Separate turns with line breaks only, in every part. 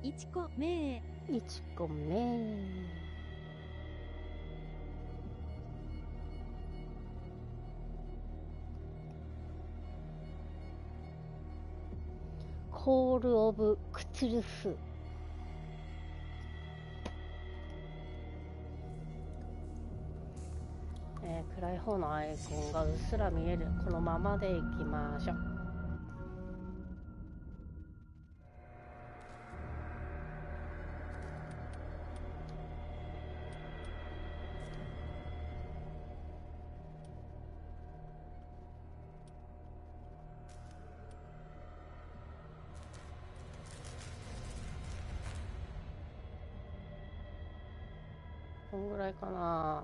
1個目。
1個目。コール・オブ・クトゥルフ。暗い方のアイコンがうっすら見える。このままでいきましょう。こんぐらいかな。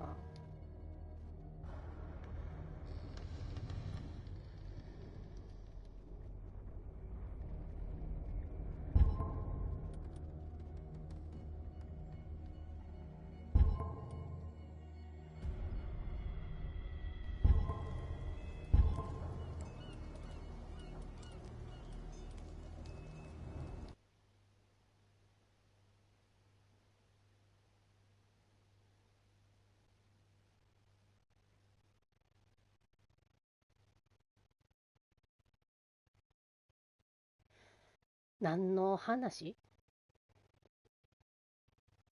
何の話？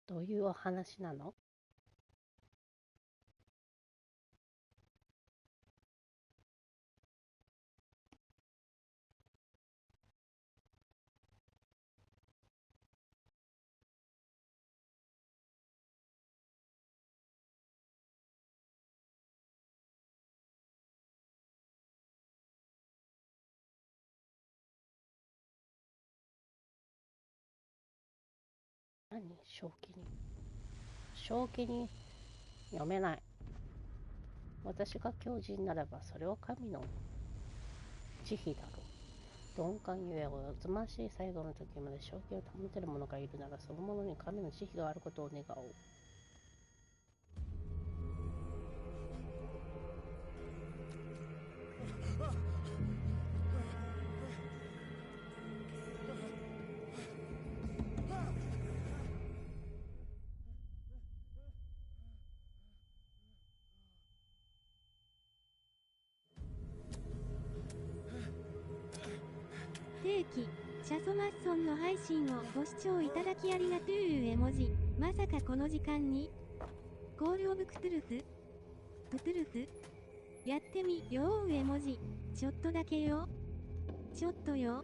どういうお話なの？何？正気に読めない。私が教授になればそれは神の慈悲だろう。鈍感ゆえおつましい最後の時まで正気を保てる者がいるなら、その者に神の慈悲があることを願おう。
定期チャソマッソンの配信をご視聴いただきありがとう絵文字。まさかこの時間にコールオブクトゥルフやってみよう絵文字。ちょっとだけよ。ちょっとよ。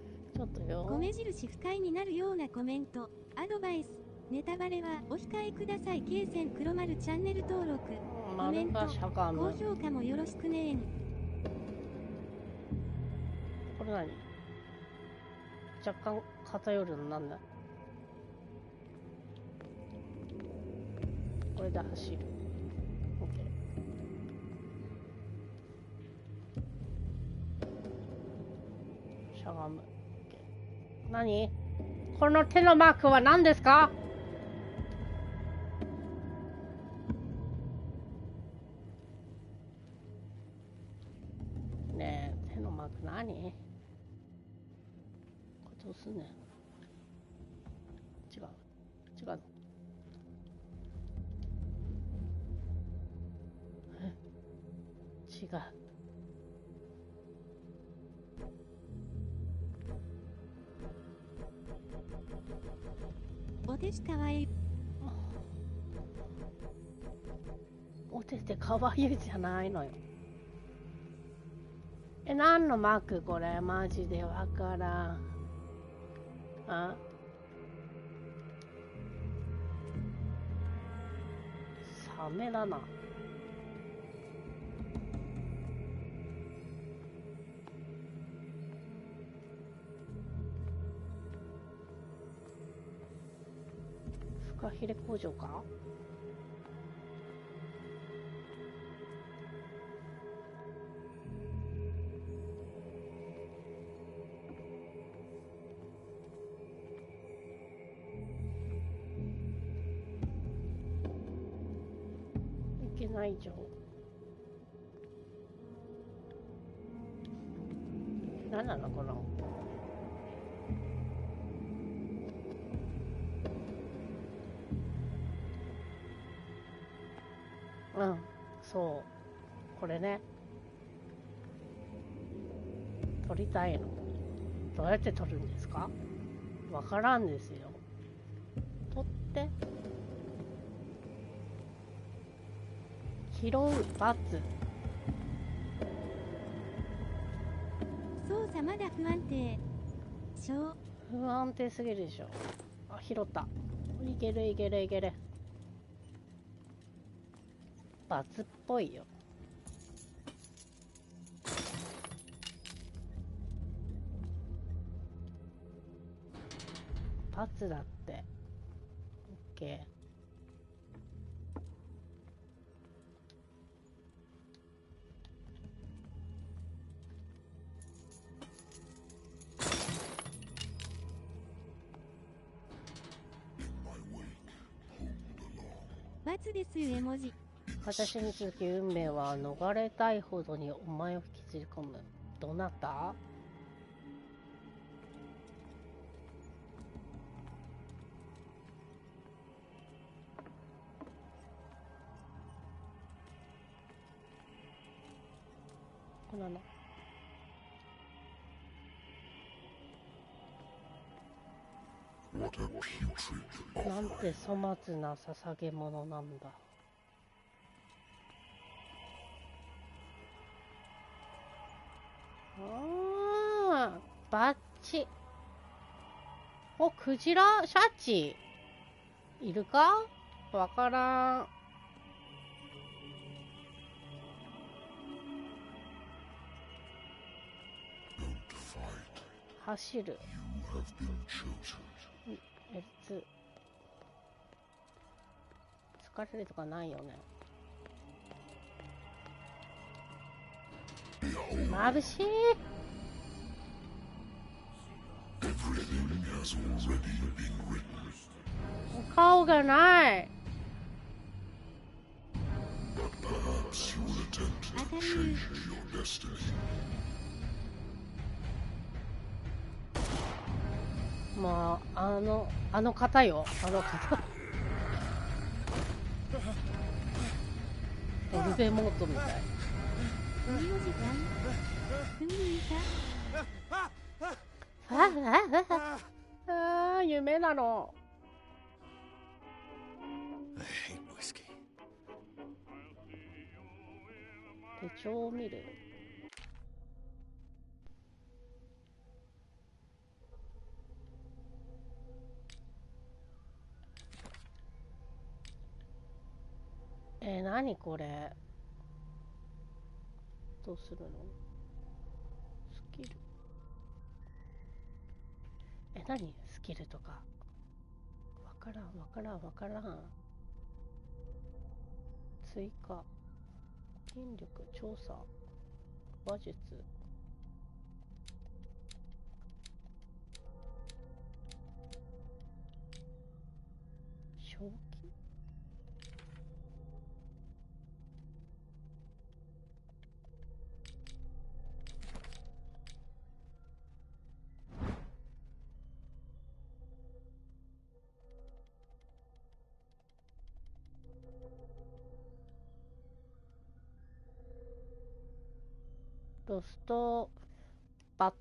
米印不快になるようなコメント、アドバイス、ネタバレはお控えください。ケイセン黒丸チャンネル登録、コメント、高評価もよろしくね。
これ何？若干偏るのなんだ？これで走る。OK。しゃがむ。OK。何？この手のマークは何ですか？ねえ、手のマーク何？どうすんねん。違うの。違う。
お手しかわいい。
お手ってかわいいじゃないのよ。何のマークこれ？マジでわからん。あ？サメだな。フカヒレ工場か？いけないじゃん。何なのこの。うん、そう。これね。取りたいの。どうやって取るんですか？わからんですよ。取って。拾う、×。
操作まだ不安定。
不安定すぎるでしょ。あ、拾った。いけるいけるいける。×っぽいよ。×だって。OK。
×です絵文字。
私に続き運命は逃れたいほどにお前を引きずり込む。どなた？これなの？なんて粗末な捧げ物なんだ。バッチ。お、クジラシャチいるか？わからん。走る。L2。疲れるとかないよね。眩しい。顔がない。まあ、あの方よ。あの方。オルベモートみたい。あ、夢なの。手帳を見る。何これ。どうするの？スキル。何？スキルとか。わからんわからんわからん。追加。筋力、調査。話術。正気？ロストバッ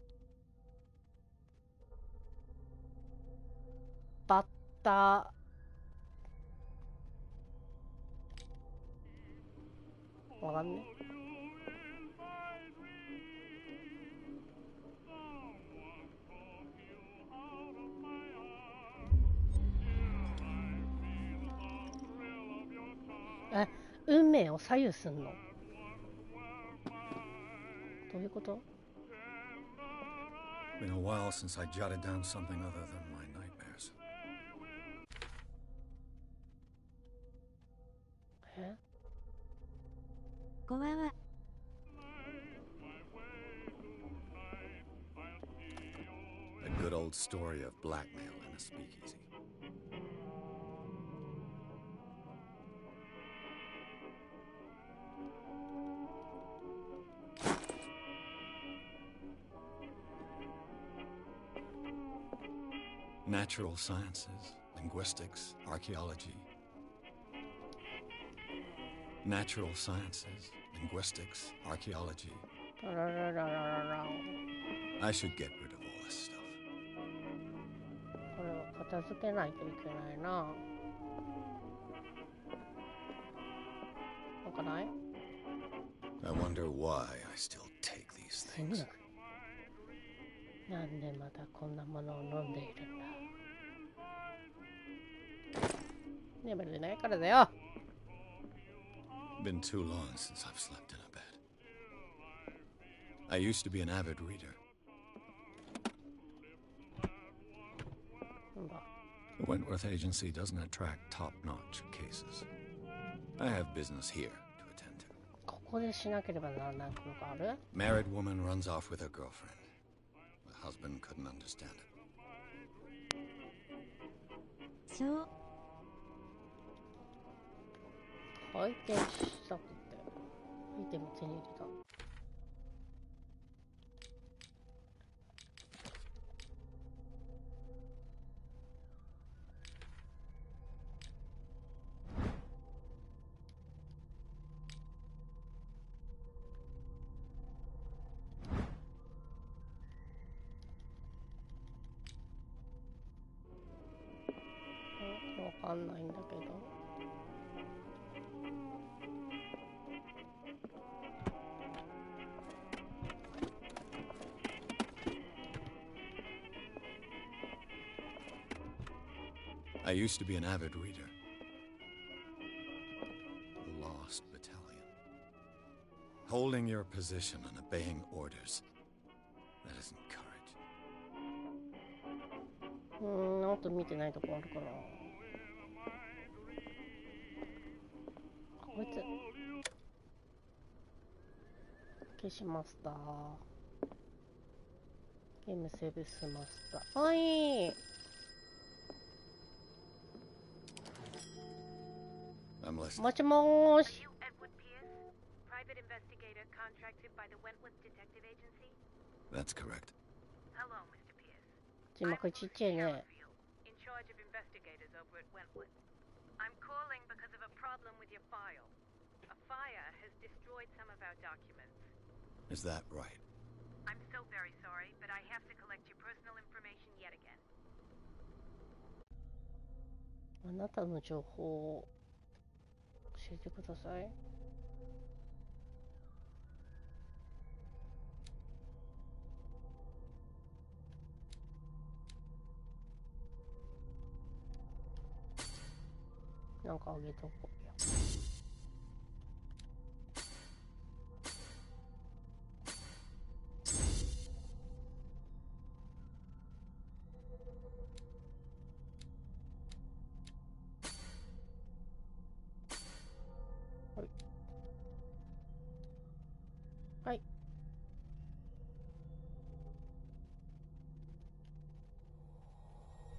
ター。わかんね。運命を左右すんの？どういうこと？
Been a while since I jotted down something other than my nightmares.
こわわ。
A good old story of blackmail in a speakeasy. Natural sciences, linguistics, archaeology. Natural sciences, linguistics, archaeology. I should get rid of all this stuff.
これは片付けないといけないな。なんかない？
I wonder why I still take these things.
なんでまたこんなものを飲んでいるんだ。眠れないからだよ。
Been too long since I've slept in a bed. I used to be an avid reader. The Wentworth Agency doesn't attract top-notch cases. I have business here to attend to.
ここでしなければならないことがある？
Married woman runs off with her girlfriend. The husband couldn't understand it.
そう。
回転したくてアイテム手に入れた。わかんないんだけど。
I used to be an avid reader. The Lost Battalion. Holding your position and obeying orders. That isn't courage.
あと見てないとこあるかな。こいつ消しました。ゲームセーブしました。はい。もしもーし。
That's correct.
字幕ちっちゃいね。
I'm calling because of a problem with your file. A fire has destroyed some of our documents.
Is that right?
I'm so very sorry, but I have to collect your personal information yet again.
あなたの情報を教えてください。なんかあげとこうよ。はい。はい。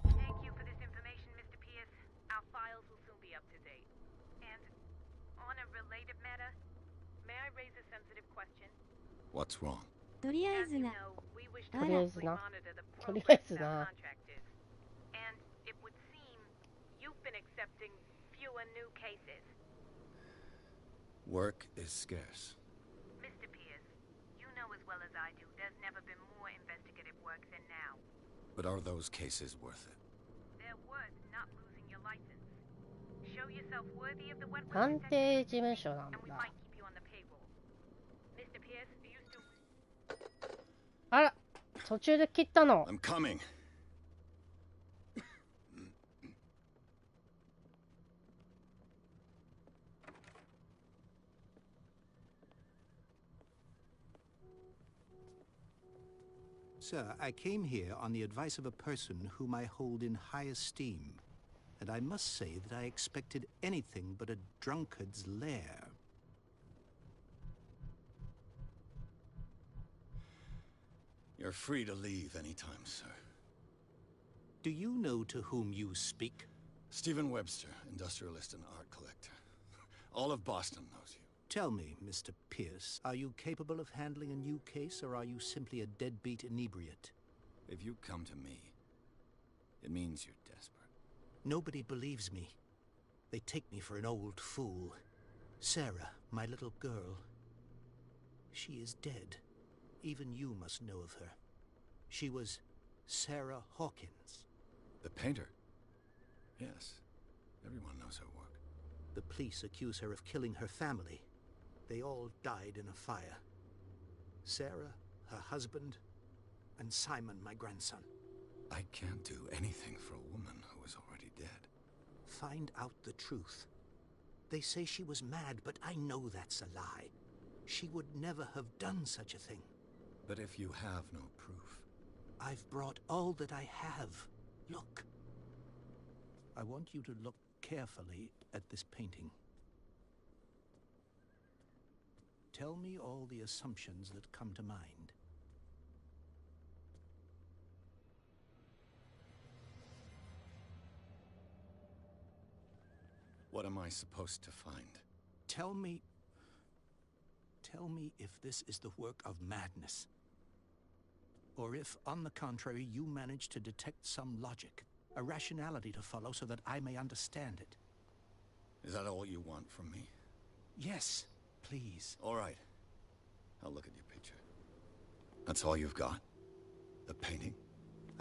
Thank you for this information, Mr. Pierce. Our files will soon be up to date. And on a related matter, may I raise a sensitive question?
What's wrong?
とりあえ
As
ず
you
な。
know, we wish to
とりあえず
closely
な。
monitor the
とりあえ
progress
ず
of our
な。
contractors. And it would seem you've been accepting fewer new cases.
Work is scarce.
Mr. Pierce, you know as well as I do, there's never been more investigative work than now.
But are those cases worth it?
They're worth not losing your license. Show yourself worthy of the Wentworth
探
Detective
偵事務所なん
and we
だ。
might keep you on the payroll. Mr. Pierce, are you still...
あら、途中で切ったの。
I'm coming.
Sir, I came here on the advice of a person whom I hold in high esteem, and I must say that I expected anything but a drunkard's lair.
You're free to leave anytime, sir.
Do you know to whom you speak?
Stephen Webster, industrialist and art collector. All of Boston knows you.
Tell me, Mr. Pierce, are you capable of handling a new case, or are you simply a deadbeat inebriate?
If you come to me, it means you're desperate.
Nobody believes me. They take me for an old fool. Sarah, my little girl. She is dead. Even you must know of her. She was Sarah Hawkins.
The painter? Yes. Everyone knows her work.
The police accuse her of killing her family. They all died in a fire. Sarah, her husband, and Simon, my grandson.
I can't do anything for a woman who is already dead.
Find out the truth. They say she was mad, but I know that's a lie. She would never have done such a thing.
But if you have no proof...
I've brought all that I have. Look. I want you to look carefully at this painting. Tell me all the assumptions that come to mind.
What am I supposed to find?
Tell me if this is the work of madness. Or if, on the contrary, you manage to detect some logic, a rationality to follow so that I may understand it.
Is that all you want from me?
Yes, please.
All right. I'll look at your picture. That's all you've got? The painting?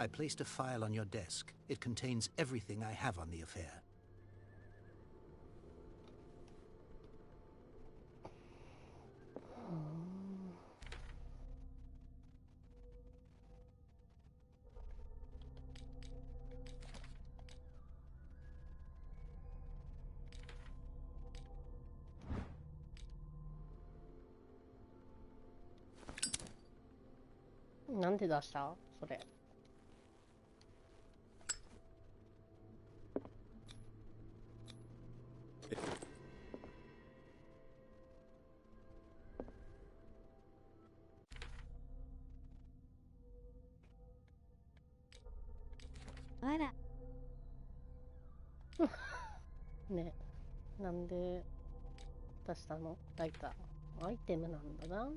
I placed a file on your desk. It contains everything I have on the affair.
なんで出したそれ。
あら。
ね、なんで出したの？ライター。アイテムなんだな。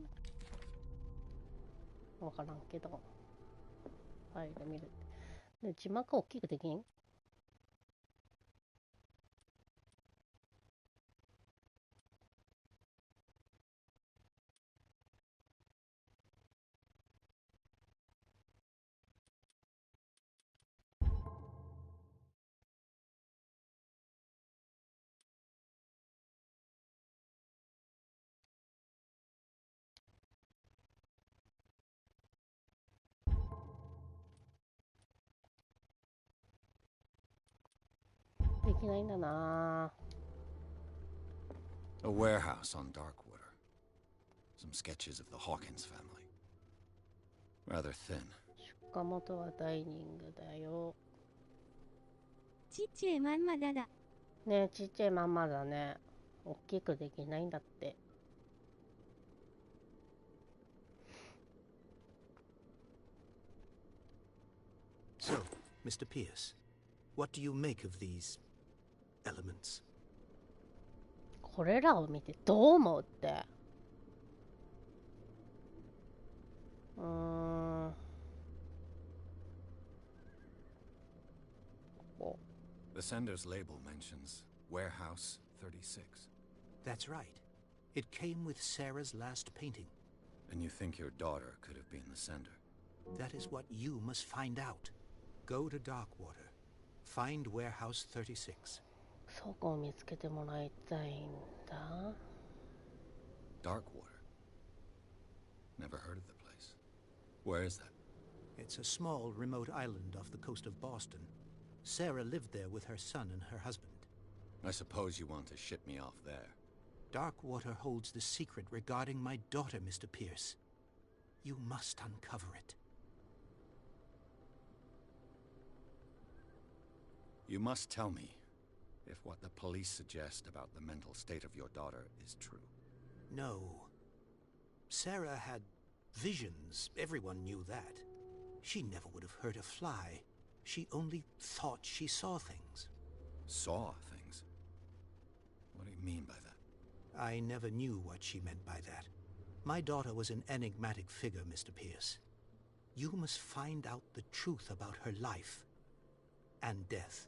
わからんけど。ファイル見る。で、字幕大きくできん？できないんだな。
A warehouse on Darkwater. Some sketches of the Hawkins family. Rather thin.
出荷元はダイニングだよ。
ちっちゃいまんまだだ。
ねえ、ちっちゃいまんまだね。大きくできないんだって。
So, Mr. Pierce, what do you make of these elements?
これらを見てどう思うって。ここ。
The sender's label mentions Warehouse 36.
That's right. It came with Sarah's last painting.
And you think your daughter could have been the sender?
That is what you must find out. Go to Darkwater. Find Warehouse 36.
そこを見つけてもらいたいんだ。
Darkwater? Never heard of the place. Where is that?
It's a small, remote island off the coast of Boston. Sarah lived there with her son and her husband.
I suppose you want to ship me off there.
Darkwater holds the secret regarding my daughter, Mr. Pierce. You must uncover it.
You must tell me if what the police suggest about the mental state of your daughter is true.
No. Sarah had visions. Everyone knew that. She never would have hurt a fly. She only thought she saw things.
Saw things? What do you mean by that?
I never knew what she meant by that. My daughter was an enigmatic figure, Mr. Pierce. You must find out the truth about her life and death.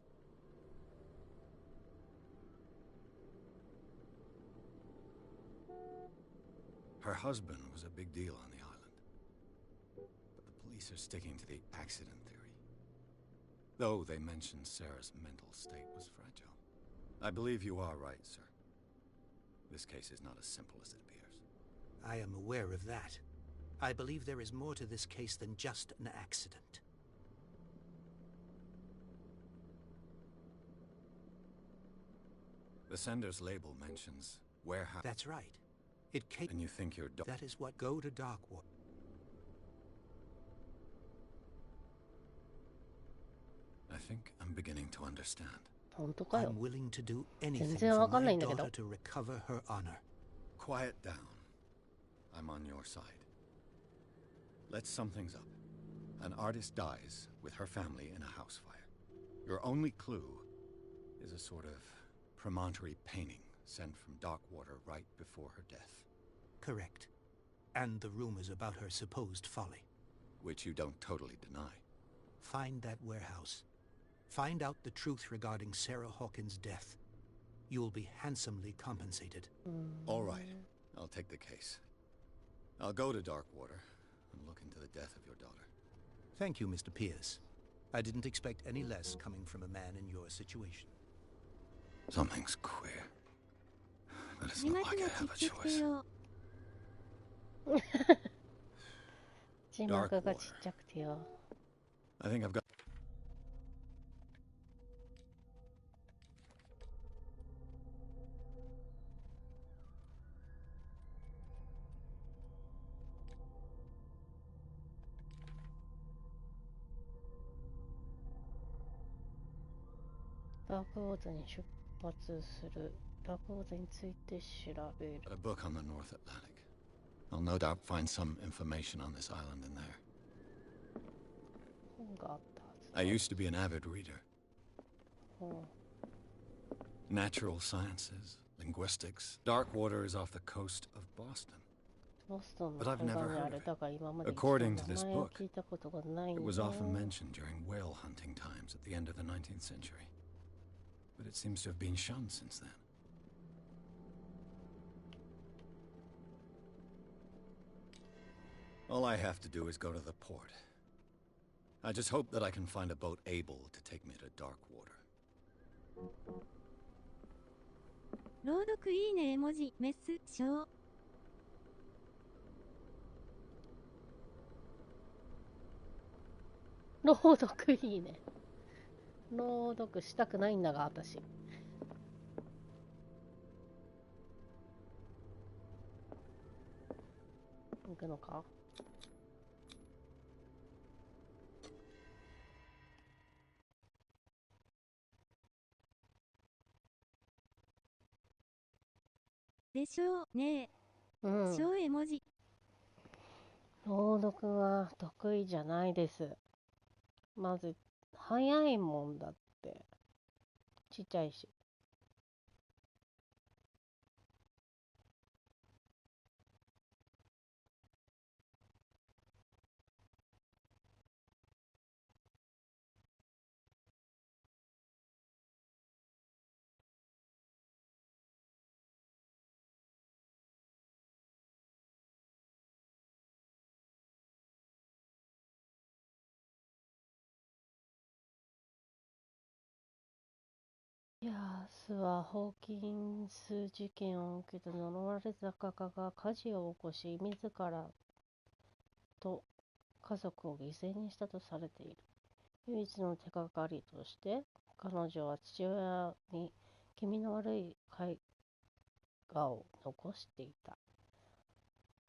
Her husband was a big deal on the island. But the police are sticking to the accident theory. Though they mentioned Sarah's mental state was fragile. I believe you are right, sir. This case is not as simple as it appears.
I am aware of that. I believe there is more to this case than just an accident.
The sender's label mentions warehouse.
That's right. It came.
And you think you're
That is what go to Darkwater.
I think I'm beginning to understand.
本当かよ。
I'm willing to do anything
全然
for
わかんない
my
んだけど。
daughter to recover her honor.
Quiet down. I'm on your side. Let's sum things up. An artist dies with her family in a house fire. Your only clue is a sort of promontory painting sent from Darkwater right before her death.
Correct. And the rumors about her supposed folly.
Which you don't totally deny.
Find that warehouse. Find out the truth regarding Sarah Hawkins' death. You'll be handsomely compensated.
All right. I'll take the case. I'll go to Darkwater and look into the death of your daughter.
Thank you, Mr. Pierce. I didn't expect any less coming from a man in your situation.
Something's queer. But it's not like I have a choice.
字幕がちっちゃくてよ。
I think I've got...
ダークウォーズに出発する。ダークウォーズについて調べる。
A book on the North Atlantic. I'll no doubt find some information on this island in there.
本があったはず。
I used to be an avid reader.
うん。
Natural sciences, linguistics. Darkwater is off the coast of Boston.
ボストンの
But I've
海岸
never
に
heard
あ
of
る。
it.
だから今まで一度
According to this
名前を
book,
聞いたことがないん
It
だ。
was often mentioned during whale hunting times at the end of the 19th century. But it seems to have been shunned since then. All I have to do is go to the port. I just hope that I can find a boat able to take me to Darkwater.
朗読いいね絵文字メス小
朗読いいね。朗読したくないんだが、私。行くのか？
でしょうね
うん。
小絵文字
朗読は得意じゃないです。まず、早いもんだって。ちっちゃいし。ヤースはホーキンス事件を受けた呪われた画家が火事を起こし、自らと家族を犠牲にしたとされている。唯一の手がかりとして、彼女は父親に気味の悪い絵画を残していた。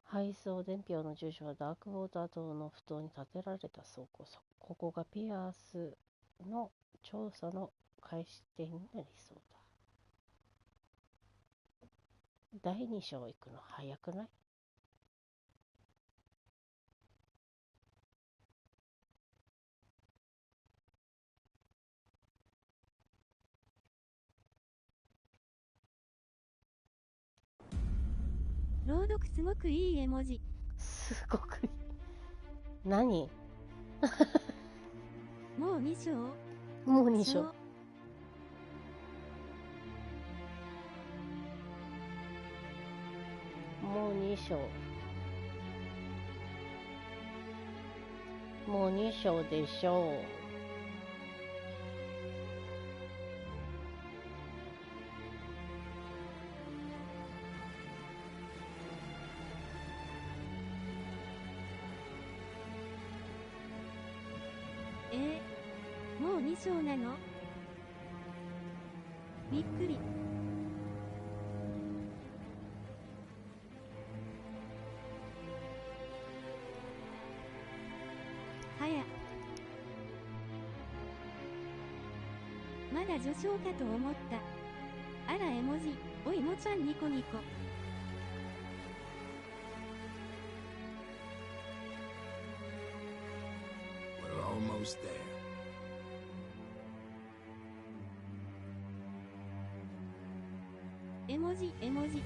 配送伝票の住所はダークウォーター島の埠頭に建てられた倉庫。ここがピアースの調査の開始点になりそうだ。第2章行くの早くない？
朗読すごくいい絵文字
すごくいい。何？
もう2章
もう2章。もう2章。もう2章でしょう。
もう2章なの？びっくり。はや。まだ序章かと思った。あら絵文字、おいもちゃんニコニコ。
We're almost there.
絵文字、絵文字。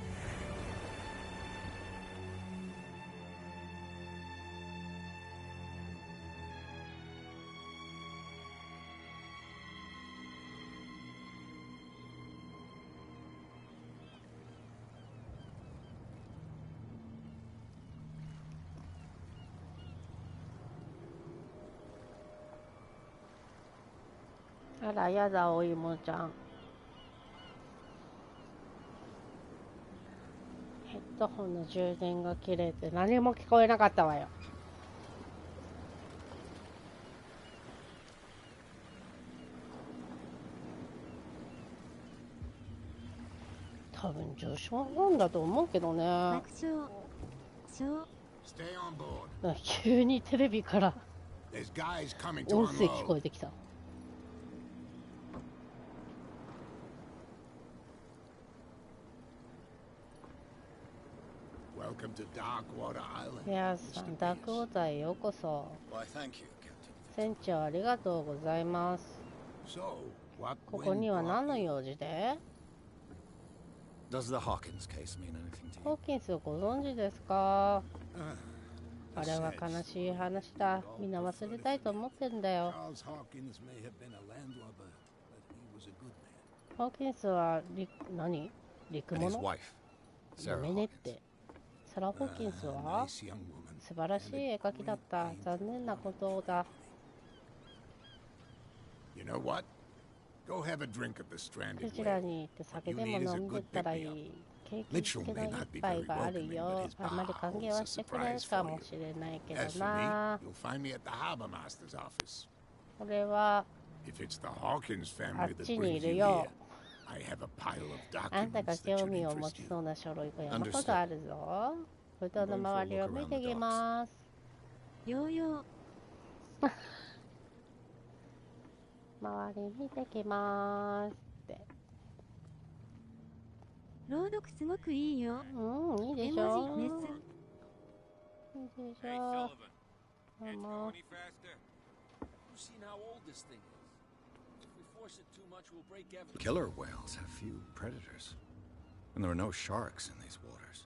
あらやだお芋ちゃん。ヘッドホンの充電が切れて何も聞こえなかったわよ。多分序章なんだと思うけどね。
爆笑。
急にテレビから音声聞こえてきた。皆さん、ダークウォーターへようこそ。船長ありがとうございます。ここには何の用事で？ホーキンスをご存知ですか？あれは悲しい話だ。みんな忘れたいと思ってんだよ。ホーキンスは何？陸物？やめねって。サラ・ホーキンスは素晴らしい絵描きだった。残念なことだ。どちらに行って酒でも飲んでったらいい。景気付けの一杯があるよ。あんまり歓迎はしてくれるかもしれないけどな。これはあっちにいるよ。あんたが興味を持ちそうな書類が山ほどあるぞ。布団の周りを見てきます。
ヨーヨー。
周り見てきますって。
朗読すごくいいよ。
うん、いいでしょ。
メス。
いいでしょ。
Killer whales have few predators, and there are no sharks in these waters.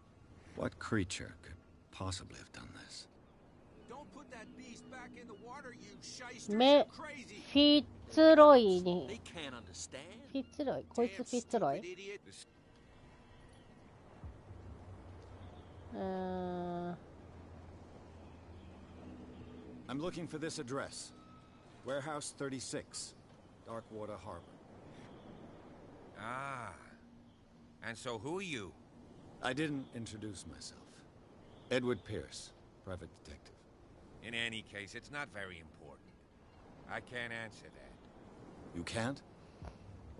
What creature could possibly have done this?
フィッツロイに。フィッツロイ、こいつフィッツロイ。
I'm looking for this address. Warehouse 36, Darkwater Harbor.
Ah. And so who are you?
I didn't introduce myself. Edward Pierce, private detective.
In any case, it's not very important. I can't answer that.
You can't?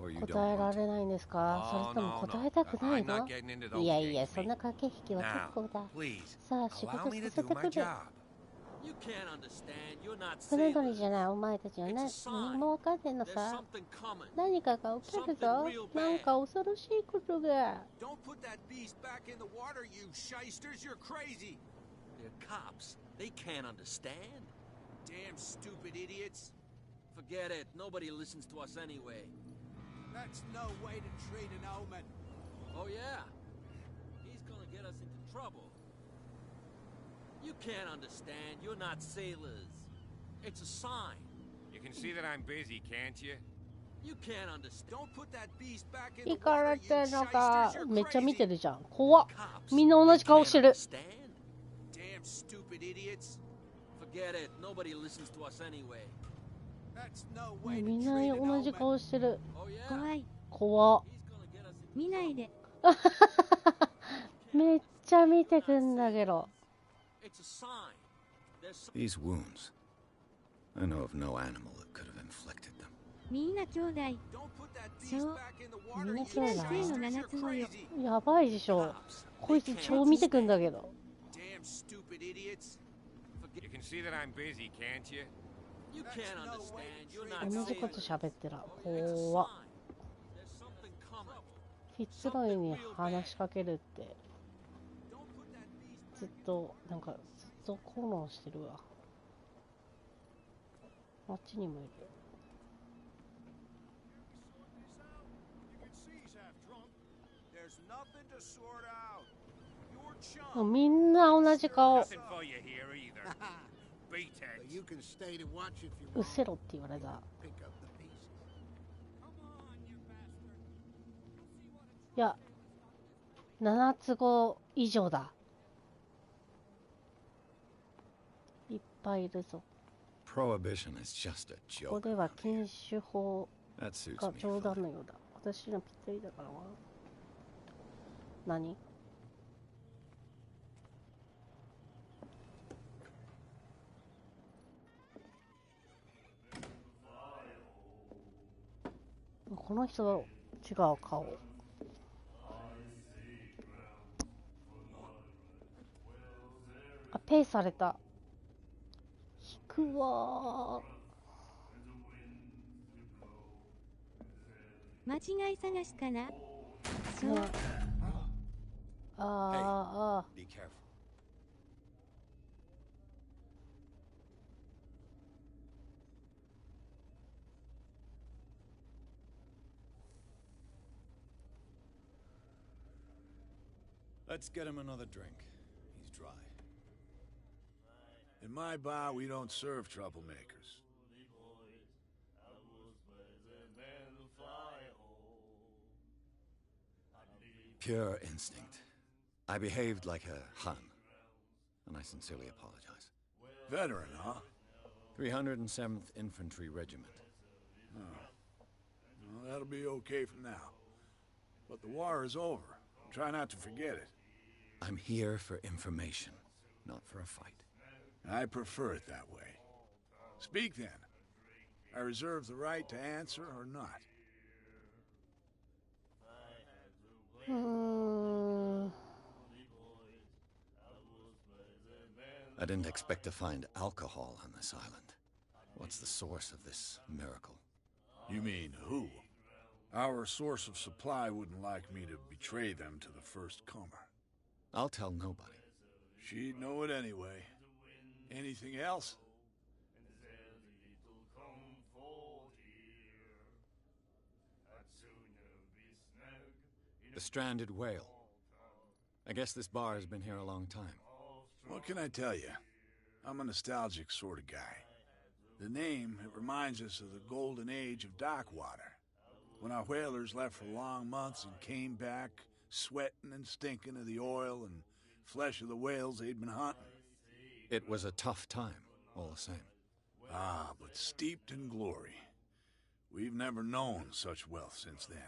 Or you don't
答えら
want
れないんですか？それとも答えたくないの？いやいや、そんな駆け引きは結構だ。さあ、仕事させてくれ。船乗りじゃないお前たちは何も分かってんのさ。何かが起きるぞ。なんか恐ろしいことが。
They can't understand. Damn stupid idiots. Forget it. Nobody listens to us anyway.
That's no way to treat an omen.
Oh yeah? He's gonna get us into trouble. You can't understand. You're not sailors. It's a sign.
You can see that I'm busy, can't you?
You can't understand. Don't put that beast back in
い
the
か
water,
れ
you
てなんか
shysters.
めっ
You're
ちゃ見て
crazy.
るじゃん。怖っ。
Cops.
みんな同じ顔してる。
They can't understand. Damn stupid idiots. Forget it. Nobody listens to us anyway.
That's no way
み
to
んな
treat an
同
old
じ
man.
顔してる。
Oh yeah.
怖い。
怖っ。
He's gonna get us into
見ないで。
めっちゃ見てくんだけど。
It's a sign. There's some...
These wounds. I know of no animal that could have inflicted them.
みんな兄弟。
Don't put that beast
So-
back in the water.
Mina
you
kyodai.
bastards.
Sei no
You're
七つ子よ。
crazy.
やばいでしょ。こいつ超見てくんだけど。
Damn stupid idiots.
You can see that I'm busy, can't you?
You can't understand. You're
同
not
じこと
sailors.
喋ってら。
It's a
怖っ。
sign. There's something coming.
フィッツロイに話しかけるって。
Don't put that beast
ずっと、なんか、ずっと口論してるわ。あっちにもいる。
There's nothing to sort out. Your
もう
chum.
みんな同じ顔。
Nothing for you here either. Beat
But
it.
you can stay to watch if you
うっ
want.
せろって言われた。
Pick up the pieces.
いや、7つ子以上だ。いっぱいいるぞ。
Prohibition is just a
ここ
joke.
では禁酒法
That suits
が
me
冗
fine.
談のようだ。私のぴったりだからな。何？この人違う顔。あ、ペイされた。引くわ
間違い探しかな。そ
ー。
う。
ねあ
Be careful. Let's get him another drink. He's dry.
In my bar, we don't serve troublemakers.
Pure instinct. I behaved like a Hun, and I sincerely apologize.
Veteran, huh?
307th Infantry Regiment.
Well, that'll be okay for now. But the war is over. Try not to forget it.
I'm here for information, not for a fight.
I prefer it that way. Speak then. I reserve the right to answer or not.
あ。
I didn't expect to find alcohol on this island. What's the source of this miracle?
You mean who? Our source of supply wouldn't like me to betray them to the first comer.
I'll tell nobody.
She'd know it anyway. Anything else?
The stranded whale. I guess this bar has been here a long time.
What can I tell you? I'm a nostalgic sort of guy. The name, it reminds us of the golden age of dockwater, when our whalers left for long months and came back sweating and stinking of the oil and flesh of the whales they'd been hunting.
It was a tough time, all the same.
Ah, but steeped in glory. We've never known such wealth since then.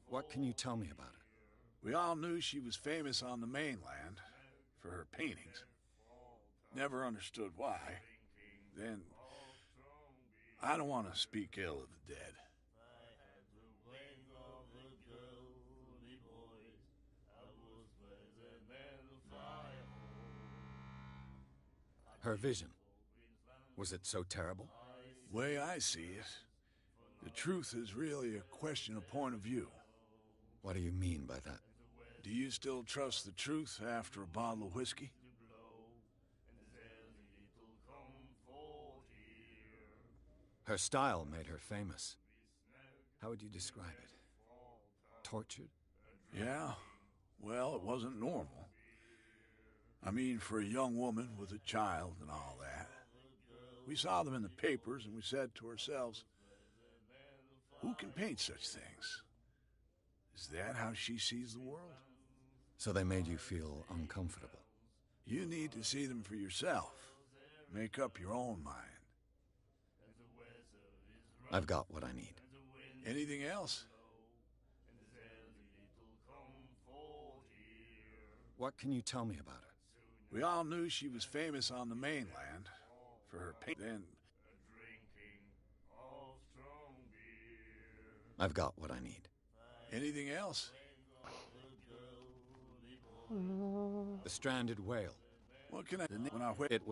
What can you tell me about her?
We all knew she was famous on the mainland for her paintings. Never understood why. Then, I don't want to speak ill of the dead.
Her vision. Was it so terrible?
Way I see it, the truth is really a question of point of view.
What do you mean by that?
Do you still trust the truth after a bottle of whiskey?
Her style made her famous. How would you describe it? Tortured?
Yeah, well, it wasn't normal. I mean, for a young woman with a child and all that. We saw them in the papers and we said to ourselves, who can paint such things? Is that how she sees the world?
So they made you feel uncomfortable.
You need to see them for yourself. Make up your own mind.
I've got what I need.
Anything else?
What can you tell me about her?
We all knew she was famous on the mainland for her paint. Then
I've got what I need.
anything else?
The stranded whale.
What can I do when I wait?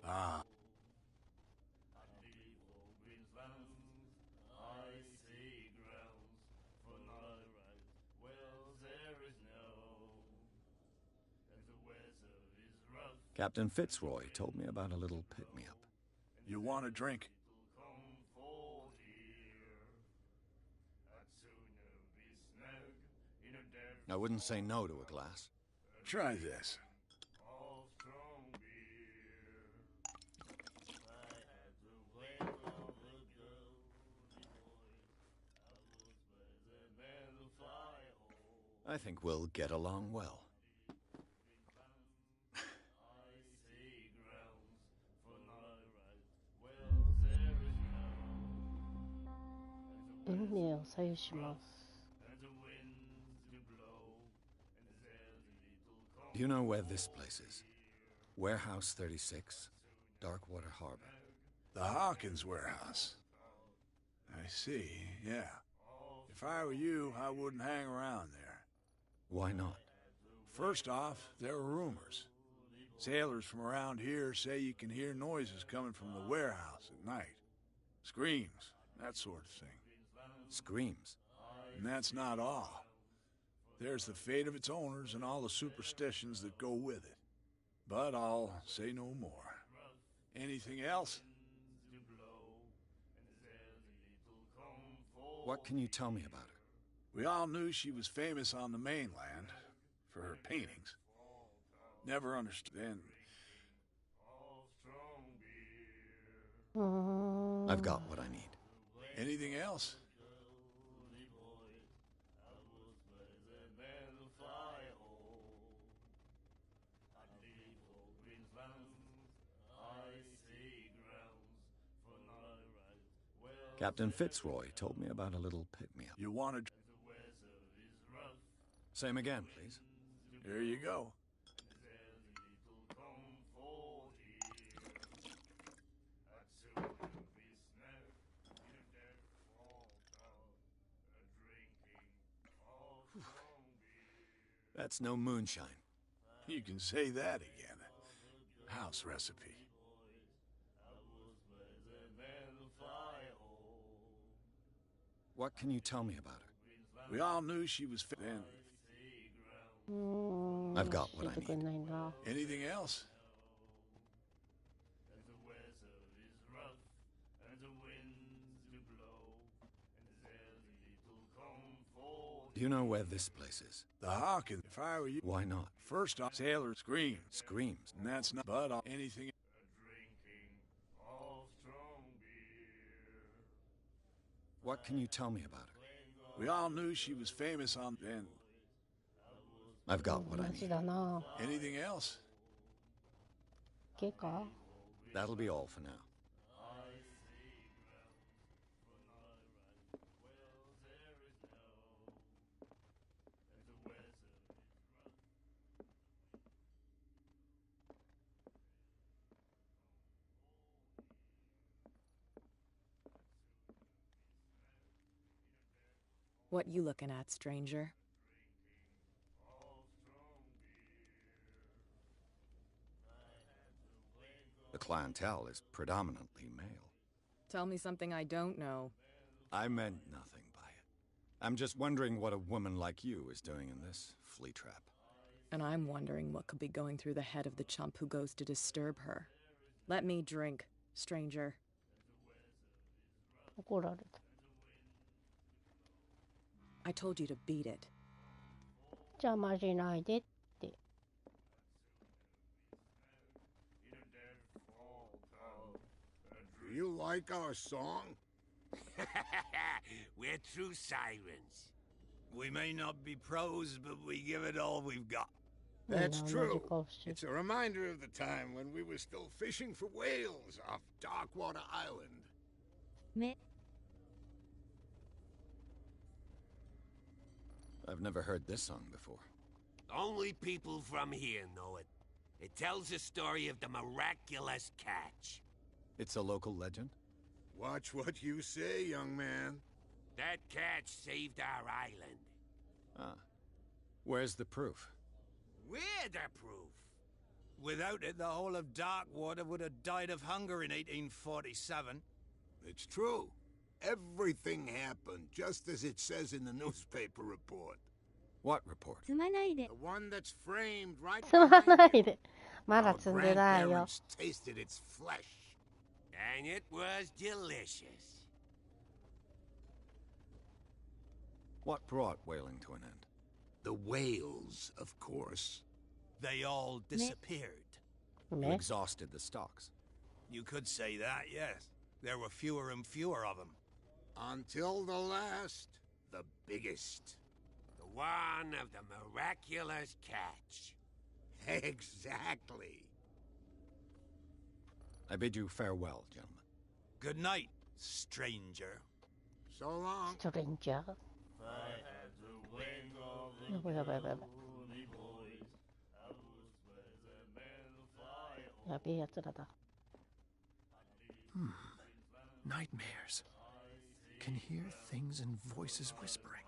Captain Fitzroy told me about a little pick-me-up.
You want a drink?
I wouldn't say no to a glass.
Try this.
I think we'll get along well. Do you know where this place is? Warehouse 36, Darkwater Harbor.
The Hawkins warehouse. I see, yeah. If I were you, I wouldn't hang around there.
Why not?
First off, there are rumors. Sailors from around here say you can hear noises coming from the warehouse at night. Screams, that sort of thing.
Screams?
And that's not all. There's the fate of its owners and all the superstitions that go with it. But I'll say no more. Anything else?
What can you tell me about her?
We all knew she was famous on the mainland for her paintings. Never understood then.
I've got what I need.
Anything else?
Captain Fitzroy told me about a little pick-me-up.
You wanted...
Same again, please.
Here you go.
That's no moonshine.
You can say that again. House recipe.
What can you tell me about her?
We all knew she was then.
I've got what I need.
Anything else?
Do you know where this place is?
The Hawkins. If I were you...
Why not?
First off, sailor screams.
Screams?
And that's not... But anything...
What can you tell me about her?
We all knew she was famous on then.
I've got what I need.
Anything else?
That'll be all for now.
What you looking at, stranger?
The clientele is predominantly male.
Tell me something I don't know.
I meant nothing by it. I'm just wondering what a woman like you is doing in this flea trap.
And I'm wondering what could be going through the head of the chump who goes to disturb her. Let me drink, stranger. I told you to beat it.
Do
you like our song?
We're true sirens.
We may not be pros, but we give it all we've got.
That's true. It's a reminder of the time when we were still fishing for whales off Darkwater Island.
め
I've never heard this song before.
Only people from here know it. It tells the story of the miraculous catch.
It's a local legend?
Watch what you say, young man.
That catch saved our island.
Ah. Where's the proof?
We're the proof.
Without it, the whole of Darkwater would have died of hunger in 1847.
It's true. Everything happened just as it says in the newspaper report.
What report?
積まないで
The one that's framed right
積ま
behind
ない
you.
で。まだ
Our
積んでないよ。
grandparents tasted its flesh.
And it was delicious.
What brought whaling to an end?
The whales, of course.
They all disappeared.
You
ね。
exhausted the stocks.
You could say that, yes. There were fewer and fewer of them.
Until the last, the biggest.
The one of the miraculous catch.
Exactly.
I bid you farewell, gentlemen.
Good night, stranger.
So long.
ストレンジャー。やばいやばいやばいやばい。やべえやつらだ。
Nightmares. Can hear things and voices whispering.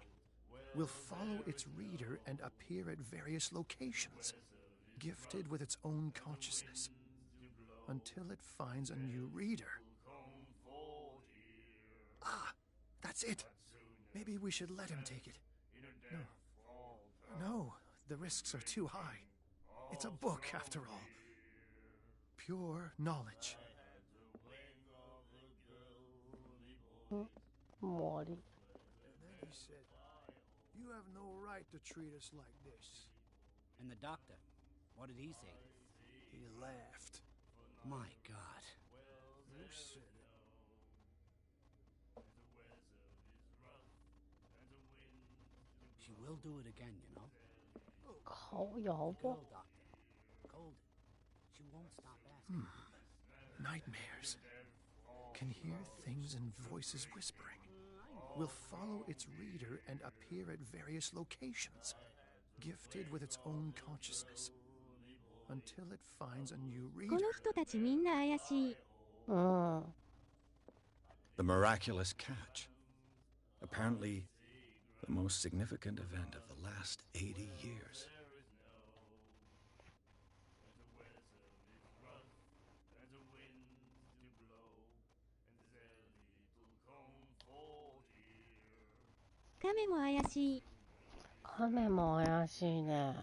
Will follow its reader and appear at various locations, gifted with its own consciousness, until it finds a new reader. Ah, that's it. Maybe we should let him take it. No, the risks are too high. It's a book, after all. Pure knowledge.
もう終わり。
And then he said, "You have no right to treat us like this."
And the doctor, what did he say?
He laughed.
My God.
Who said it?
She will do it again, you know.
顔やば。
Girl doctor. Golden. She won't stop asking.
Nightmares. Can hear things and voices whispering. Will follow its reader and appear at various locations, gifted with its own consciousness, until it finds a new
こ
reader.
の人たちみんな怪しい。
うん。
The miraculous catch. Apparently, the most significant event of the last 80 years.
「亀も怪しい。
亀も怪しいね。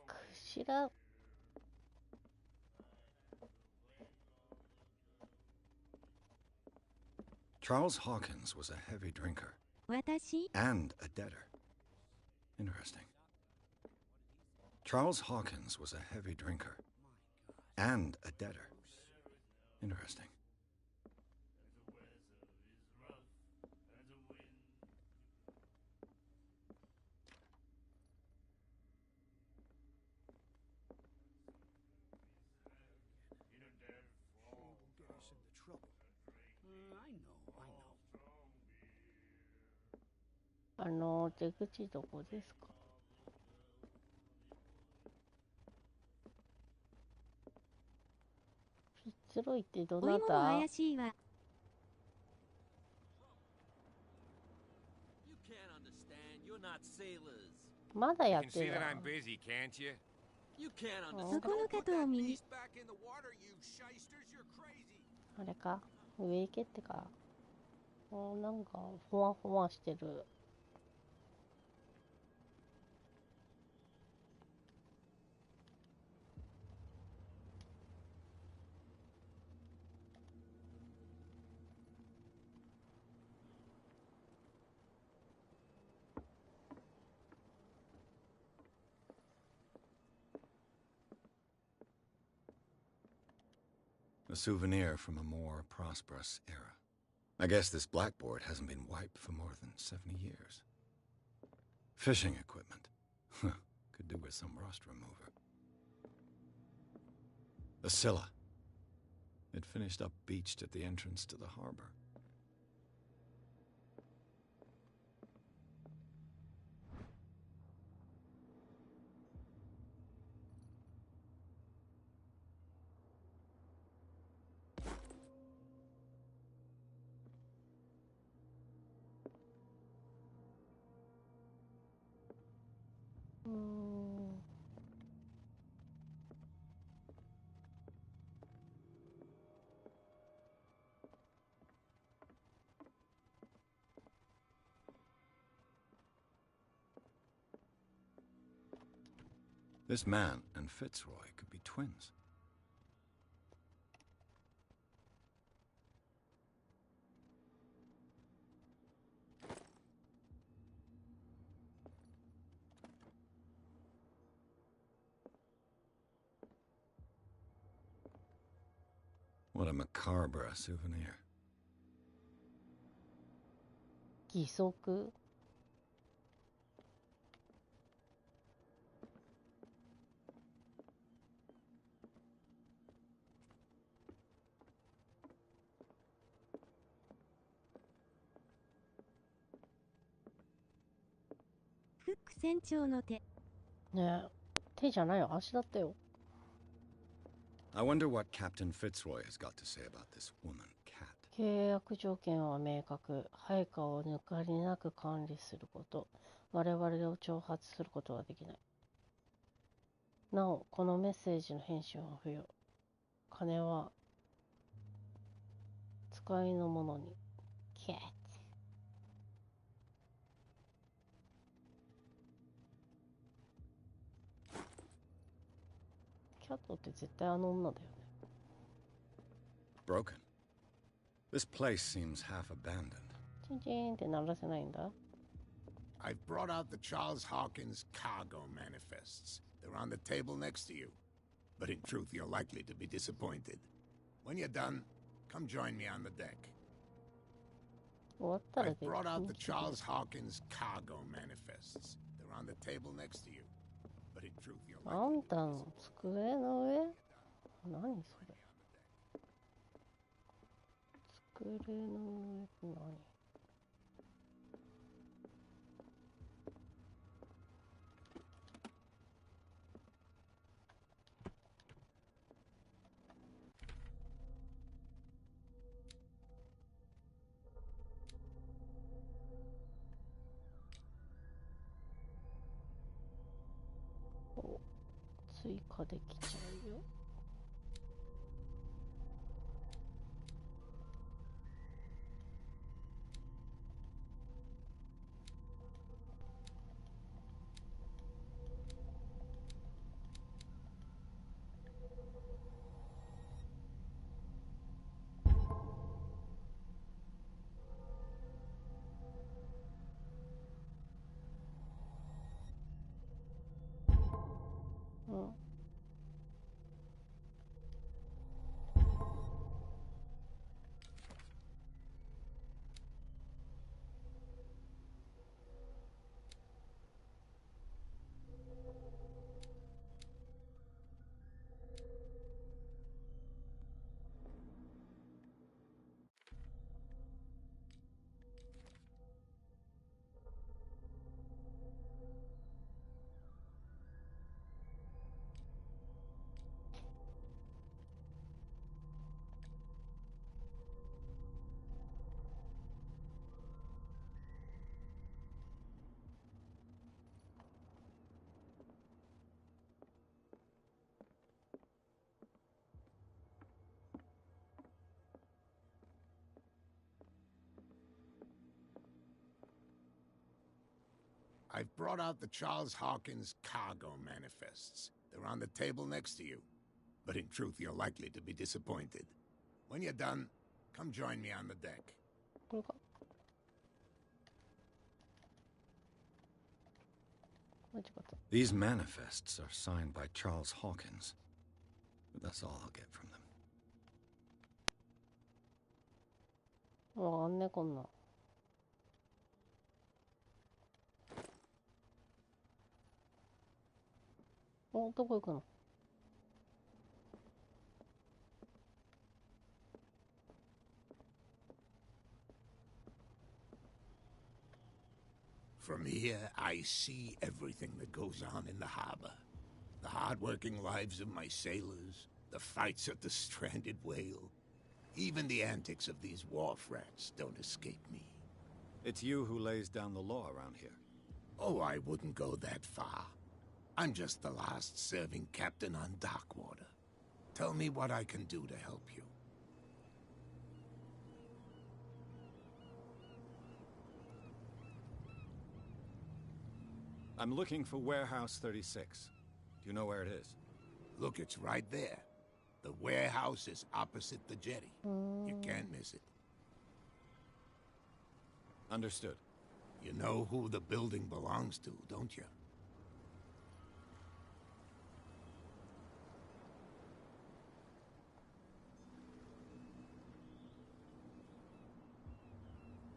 クジラ。
Charles Hawkins was a heavy drinker
私
and a debtor. Interesting. Charles Hawkins was a heavy drinker and a debtor. Interesting.
Get us into trouble.
I know.
出口どこですか？フィッツロイってど
お芋も
なた？
怪しいわ。
You can't understand. You're not sailors.
まだ
You
やっ
can
て
see
る
that
な。
I'm busy, can't you?
You can't
そ
understand.
この方を右。
Back in the water, you shysters. You're crazy.
あれか上行けってか。なんかふわふわしてる。
A souvenir from a more prosperous era. I guess this blackboard hasn't been wiped for more than 70 years. Fishing equipment. Could do with some rust remover. A Scylla. It finished up beached at the entrance to the harbor. This man and Fitzroy could be twins. What a macabre souvenir.
義足
フック船長の手。
ねえ、手じゃないよ、足だったよ。
I wonder what Captain Fitzroy has got to say about this woman cat.
契約条件は明確。配下を抜かりなく管理すること。我々を挑発することはできない。なお、このメッセージの返信は不要。金は使いのものに。キャット。キャットって絶対あの女だよね。
Broken. This place seems half abandoned.
チンチンって鳴らせないんだ。
I've brought out the Charles Hawkins cargo manifests. They're on the table next to you. But in truth, you're likely to be disappointed. When you're done, come join me on the deck. I've brought out the Charles Hawkins cargo manifests. They're on the table next to you. But in truth, you're
あ
likely
んたの机の上？何それ？机の上って何？お、追加できちゃうよ。うん。
I've brought out the Charles Hawkins cargo manifests. They're on the table next to you. But in truth, you're likely to be disappointed. When you're done, come join me on the deck.
これか。間違った。
These manifests are signed by Charles Hawkins. But that's all I'll get from them.
わかんねこんな。お、どこ行くの？
From here, I see everything that goes on in the harbor. The hard-working lives of my sailors, the fights at the stranded whale. Even the antics of these wharf rats don't escape me.
It's you who lays down the law around here.
Oh, I wouldn't go that far. I'm just the last serving captain on Darkwater. Tell me what I can do to help you.
I'm looking for Warehouse 36. Do you know where it is?
Look, it's right there. The warehouse is opposite the jetty. You can't miss it.
Understood.
You know who the building belongs to, don't you?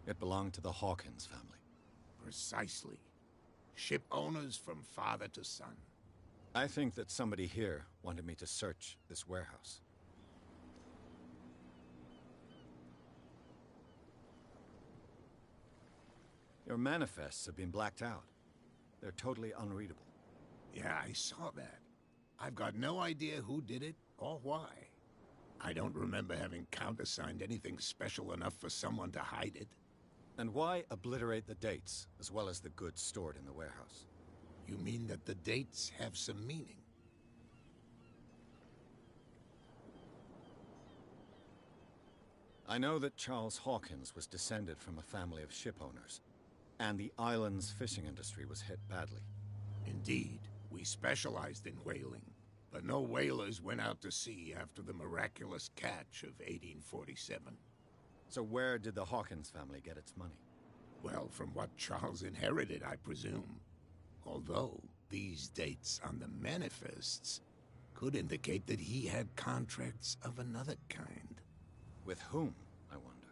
It belonged to the Hawkins family.
Precisely. Ship owners from father to son.
I think that somebody here wanted me to search this warehouse. Your manifests have been blacked out. They're totally unreadable.
Yeah, I saw that. I've got no idea who did it or why. I don't remember having countersigned anything special enough for someone to hide it.
And why obliterate the dates, as well as the goods stored in the warehouse?
You mean that the dates have some meaning?
I know that Charles Hawkins was descended from a family of ship owners, and the island's fishing industry was hit badly.
Indeed, we specialized in whaling, but no whalers went out to sea after the miraculous catch of 1847.
So where did the Hawkins family get its money?
Well, from what Charles inherited, I presume. Although, these dates on the manifests could indicate that he had contracts of another kind.
With whom, I wonder?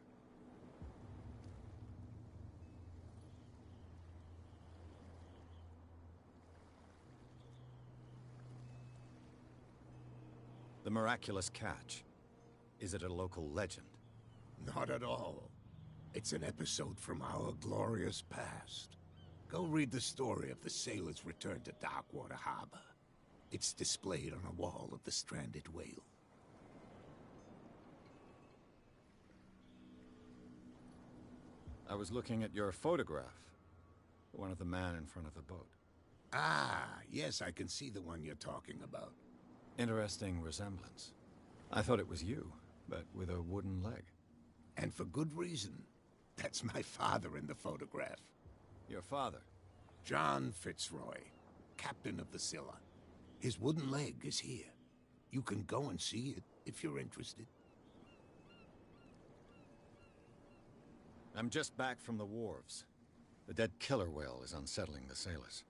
The miraculous catch. Is it a local legend?
Not at all. It's an episode from our glorious past. Go read the story of the sailors' return to Darkwater Harbor. It's displayed on a wall of the stranded whale.
I was looking at your photograph. One of the man in front of the boat.
Ah, yes, I can see the one you're talking about.
Interesting resemblance. I thought it was you, but with a wooden leg.
And for good reason. That's my father in the photograph.
Your father?
John Fitzroy, captain of the Scylla. His wooden leg is here. You can go and see it if you're interested.
I'm just back from the wharves. The dead killer whale is unsettling the sailors.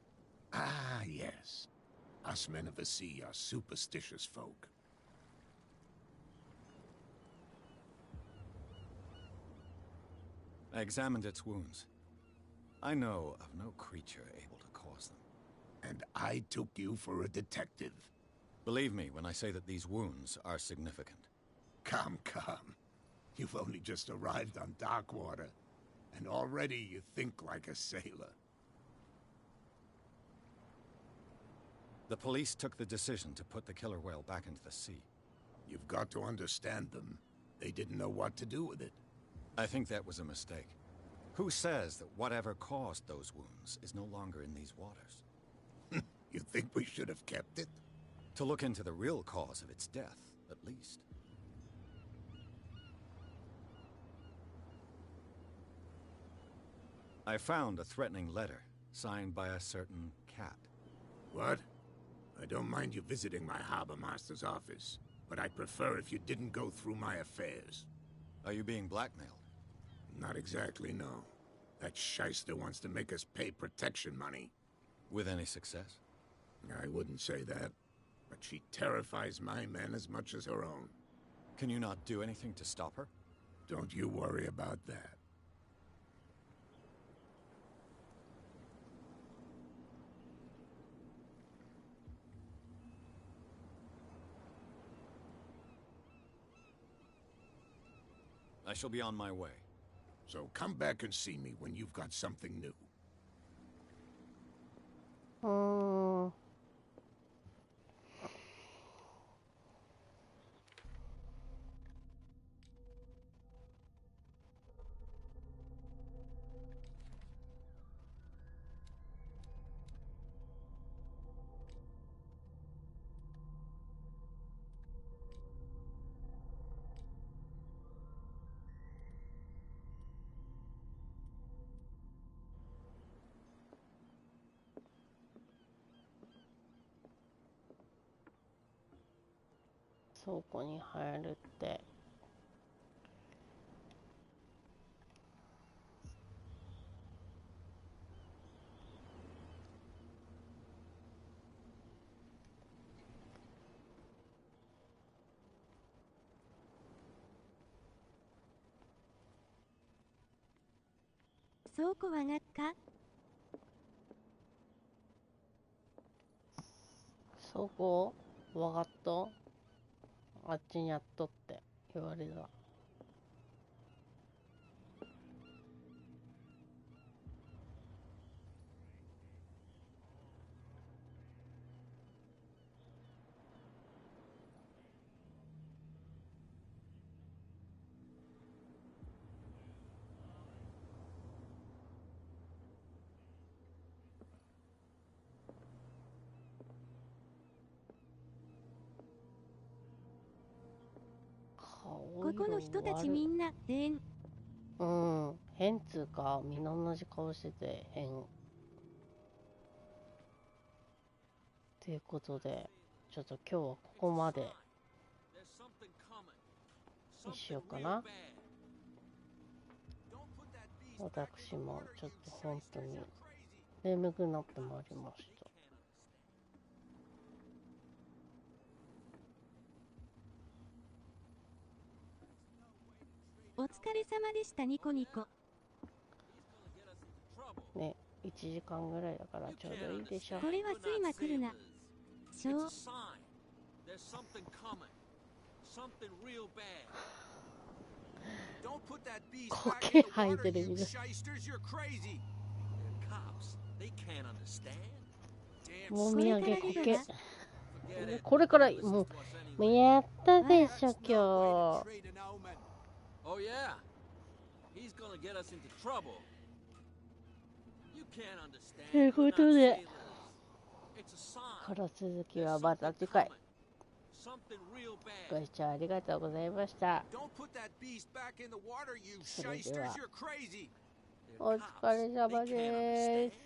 Ah, yes. Us men of the sea are superstitious folk.
I examined its wounds. I know of no creature able to cause them.
And I took you for a detective.
Believe me when I say that these wounds are significant.
Come. You've only just arrived on Darkwater, and already you think like a sailor.
The police took the decision to put the killer whale back into the sea.
You've got to understand them. They didn't know what to do with it.
I think that was a mistake. Who says that whatever caused those wounds is no longer in these waters?
You think we should have kept it?
To look into the real cause of its death, at least. I found a threatening letter, signed by a certain cat.
What? I don't mind you visiting my harbor master's office, but I'd prefer if you didn't go through my affairs.
Are you being blackmailed?
Not exactly, no. That shyster wants to make us pay protection money.
With any success?
I wouldn't say that, but she terrifies my men as much as her own.
Can you not do anything to stop her?
Don't you worry about that.
I shall be on my way.
So come back and see me when you've got something new.
倉庫に入るって。
倉庫は学科？
倉庫わかった？あっちにやっとって言われた。
ここの人たちみんな変。
変つうかみんな同じ顔してて変。ということでちょっと今日はここまでにしようかな。私もちょっと本当に眠くなってまいりました。
お疲れ様でしたニコニコ。
ね、1時間ぐらいだからちょうどいいでしょ。
これは睡魔来るな。しょう。
苔生えてるみたい。もみあげ苔。これからもうやったでしょ今日。
Oh yeah, he's gonna get us into trouble. You can't understand.
ということで、この続きはまた次回。ご視聴ありがとうございました。それでは、お疲れ様です。